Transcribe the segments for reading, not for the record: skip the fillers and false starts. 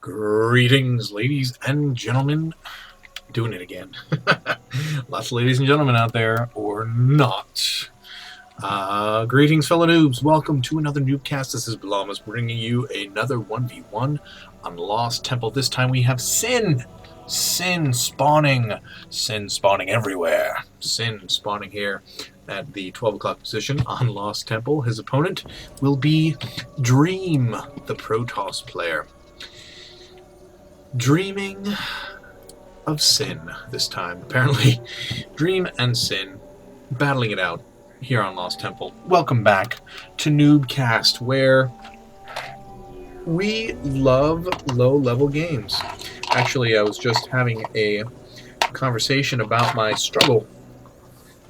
Greetings, ladies and gentlemen. Doing it again. Lots of ladies and gentlemen out there, or not. Greetings, fellow noobs. Welcome to another NuubCast. This is Blamas bringing you another 1v1 on Lost Temple. This time we have Sin. Sin spawning. Sin spawning everywhere. Sin spawning here at the 12 o'clock position on Lost Temple. His opponent will be Dream, the Protoss player. Dreaming of Sin this time. Apparently, Dream and Sin battling it out here on Lost Temple. Welcome back to NuubCast, where we love low-level games. Actually, I was just having a conversation about my struggle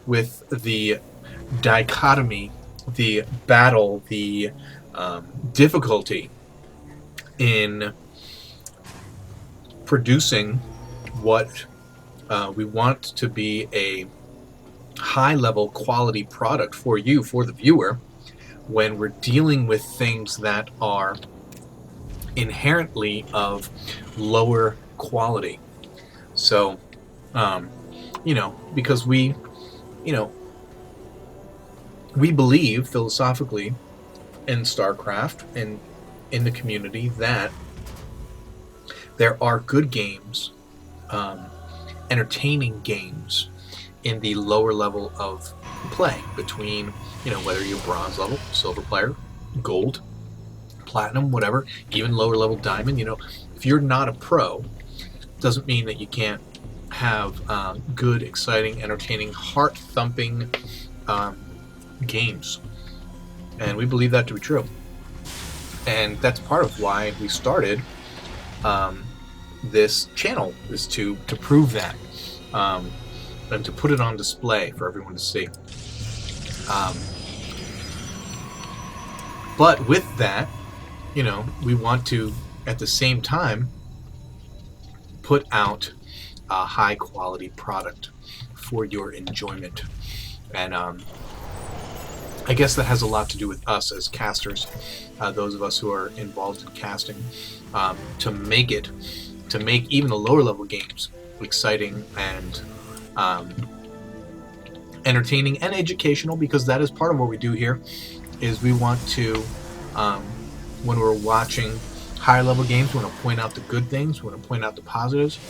with the dichotomy, the battle, the difficulty in producing what we want to be a high-level quality product for you, for the viewer, when we're dealing with things that are inherently of lower quality. So, because we believe philosophically in StarCraft and in the community that there are good games, entertaining games in the lower level of play between, whether you're bronze level, silver player, gold, platinum, whatever, even lower level diamond. If you're not a pro, doesn't mean that you can't have good, exciting, entertaining, heart-thumping games. And we believe that to be true. And that's part of why we started this channel, is to prove that, and to put it on display for everyone to see. But with that, we want to, at the same time, put out a high quality product for your enjoyment. And I guess that has a lot to do with us as casters, those of us who are involved in casting, to make even the lower level games exciting and entertaining and educational, because that is part of what we do here. Is we want to, when we're watching higher level games, we want to point out the good things, we want to point out the positives,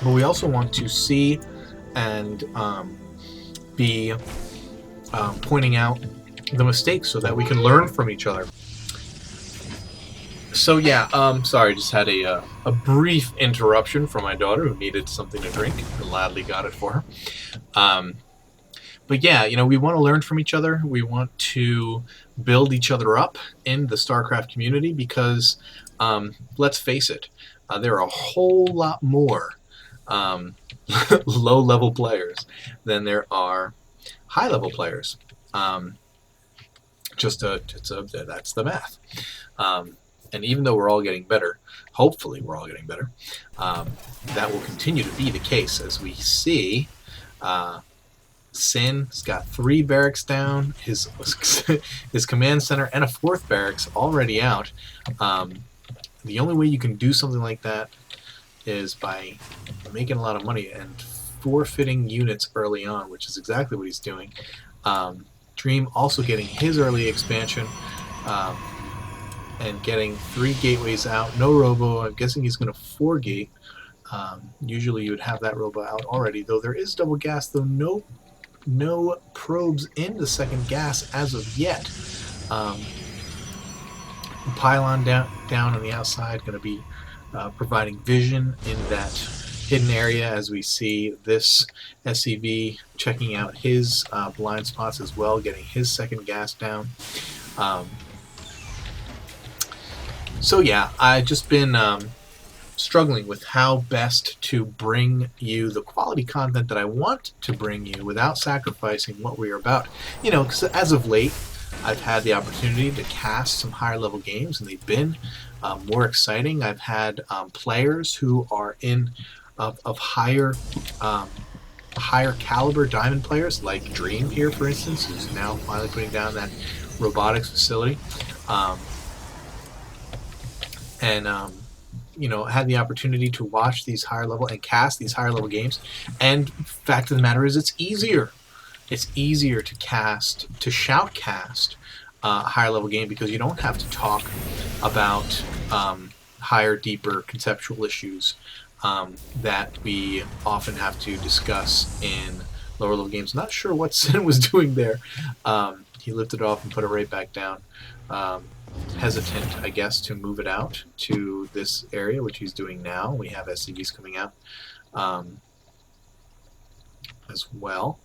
but we also want to see and be pointing out the mistakes so that we can learn from each other. So yeah, sorry, just had a brief interruption from my daughter who needed something to drink. I gladly got it for her. But yeah, we want to learn from each other. We want to build each other up in the StarCraft community because, let's face it, there are a whole lot more low-level players than there are high-level players. That's the math. And even though we're all getting better, hopefully we're all getting better, that will continue to be the case as we see Sin's got 3 barracks down, his command center and a 4th barracks already out. The only way you can do something like that is by making a lot of money and forfeiting units early on, which is exactly what he's doing. Dream also getting his early expansion, and getting 3 gateways out. No robo. I'm guessing he's going to 4 gate. Usually you would have that robo out already, though there is double gas, though no probes in the second gas as of yet. Pylon down on the outside, going to be providing vision in that hidden area, as we see this SCV checking out his blind spots as well, getting his second gas down. So yeah, I've just been struggling with how best to bring you the quality content that I want to bring you without sacrificing what we are about. Because as of late, I've had the opportunity to cast some higher level games, and they've been more exciting. I've had players who are of higher caliber diamond players, like Dream here, for instance, who's now finally putting down that robotics facility. And had the opportunity to watch these higher level and cast these higher level games, and fact of the matter is, it's easier. It's easier to shoutcast a higher level game because you don't have to talk about higher, deeper conceptual issues that we often have to discuss in lower level games. Not sure what Sin was doing there. He lifted it off and put it right back down. Hesitant, I guess, to move it out to this area, which he's doing now. We have SCVs coming out as well.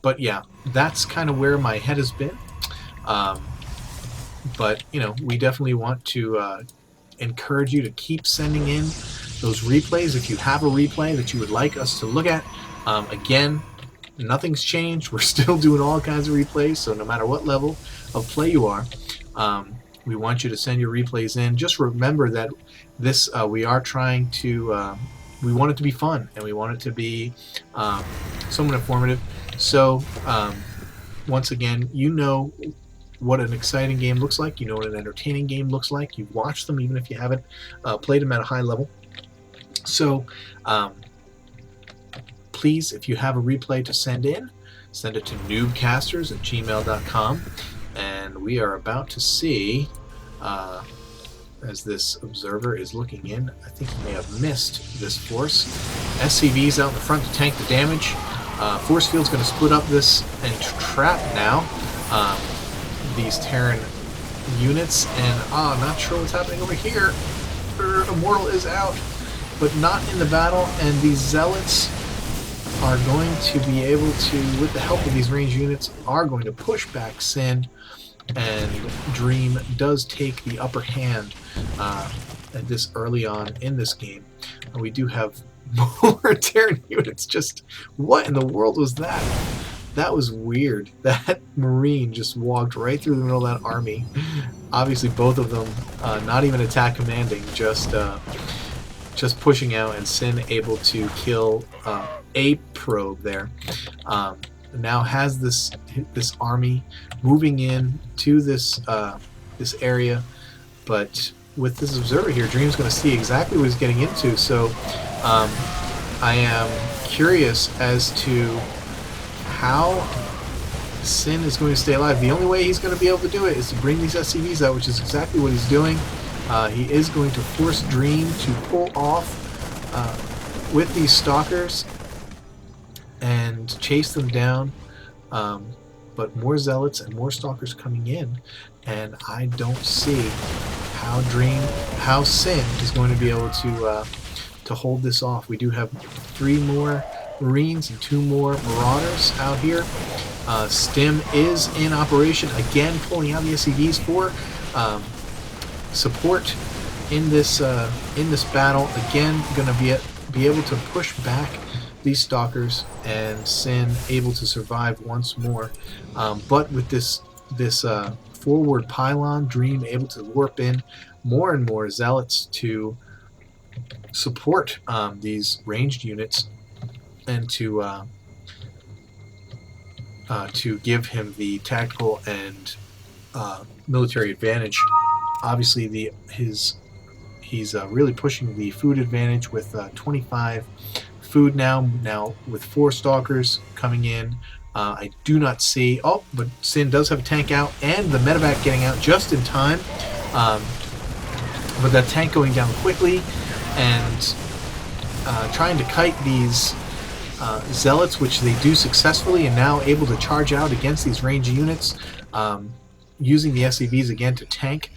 But yeah, that's kind of where my head has been. But we definitely want to encourage you to keep sending in those replays if you have a replay that you would like us to look at. Again, nothing's changed. We're still doing all kinds of replays, so no matter what level of play you are, we want you to send your replays in. Just remember that this we are trying to we want it to be fun, and we want it to be somewhat informative. So once again, you know what an exciting game looks like. You know what an entertaining game looks like. You've watched them even if you haven't played them at a high level. So please, if you have a replay to send in, send it to noobcasters@gmail.com. And we are about to see, as this observer is looking in, I think he may have missed this force. SCV's out in the front to tank the damage. Force field's going to split up this and trap now these Terran units. And not sure what's happening over here. Immortal is out, but not in the battle, and these zealots are going to be able to, with the help of these ranged units, are going to push back Sin, and Dream does take the upper hand at this early on in this game. And we do have more Terran units. Just what in the world was that? That was weird. That Marine just walked right through the middle of that army. Obviously both of them not even attack commanding, just pushing out, and Sin able to kill a probe there. Now has this army moving in to this this area, but with this observer here, Dream's going to see exactly what he's getting into. So I am curious as to how Sin is going to stay alive. The only way he's going to be able to do it is to bring these SCVs out, which is exactly what he's doing. He is going to force Dream to pull off with these stalkers and chase them down, but more zealots and more stalkers coming in, and I don't see how Sin is going to be able to hold this off. We do have 3 more Marines and 2 more Marauders out here. Stim is in operation again, pulling out the SCVs for support in this battle. Again, going to be able to push back these stalkers, and Sin able to survive once more. But with this forward pylon, Dream able to warp in more and more zealots to support these ranged units, and to give him the tactical and military advantage. Obviously, he's really pushing the food advantage with 25 food now with 4 stalkers coming in. I do not see... Oh, but Sin does have a tank out, and the medevac getting out just in time. But that tank going down quickly, and trying to kite these zealots, which they do successfully, and now able to charge out against these ranged units, using the SCVs again to tank.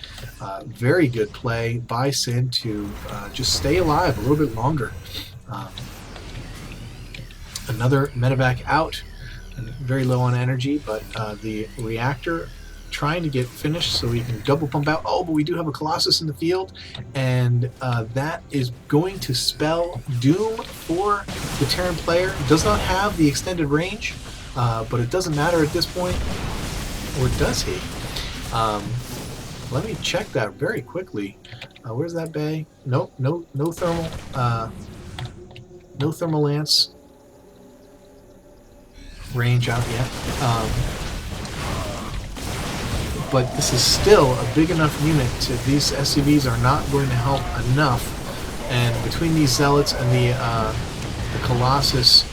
Very good play by Sin to just stay alive a little bit longer. Another medevac out, and very low on energy, but the reactor trying to get finished so we can double pump out. Oh, but we do have a Colossus in the field, and that is going to spell doom for the Terran player. It does not have the extended range, but it doesn't matter at this point. Or does he? Let me check that very quickly. Where's that bay? Nope, no thermal. No thermal lance range out yet. but this is still a big enough unit. These SCVs are not going to help enough, and between these Zealots and the Colossus,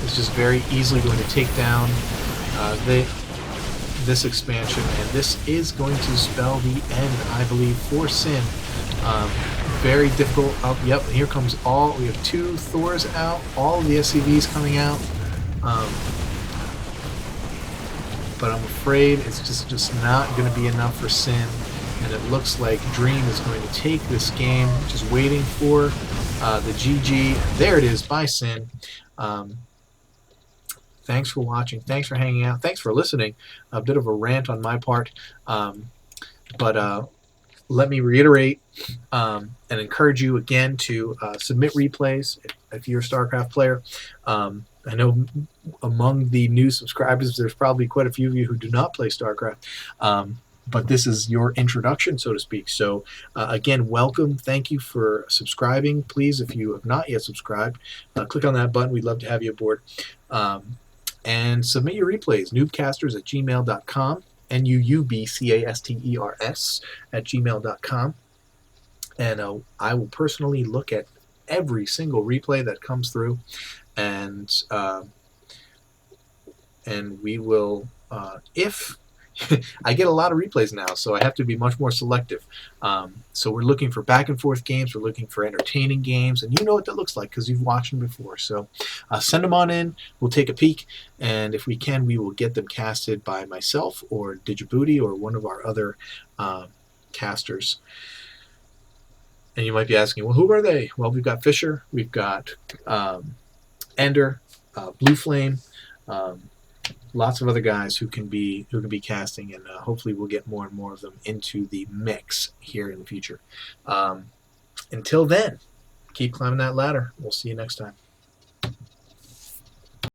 is just very easily going to take down this expansion, and this is going to spell the end, I believe, for Sin. Very difficult. Oh, yep, here comes we have 2 Thors out, all of the SCVs coming out. But I'm afraid it's just not going to be enough for Sin, and it looks like Dream is going to take this game. Just waiting for the GG. There it is by Sin. Thanks for watching. Thanks for hanging out. Thanks for listening. A bit of a rant on my part, but let me reiterate and encourage you again to submit replays if you're a StarCraft player. I know among the new subscribers, there's probably quite a few of you who do not play StarCraft, but this is your introduction, so to speak. So again, welcome. Thank you for subscribing. Please, if you have not yet subscribed, click on that button. We'd love to have you aboard. And submit your replays, noobcasters@gmail.com, NuubCasters@gmail.com. And I will personally look at every single replay that comes through, and we will, if I get a lot of replays now, so I have to be much more selective. So we're looking for back and forth games. We're looking for entertaining games, and you know what that looks like because you've watched them before. So send them on in. We'll take a peek, and if we can, we will get them casted by myself or Djibouti or one of our other casters. And you might be asking, well, who are they? Well, we've got Fisher, we've got Ender, Blue Flame. Lots of other guys who can be casting, and hopefully we'll get more and more of them into the mix here in the future. Until then, keep climbing that ladder. We'll see you next time.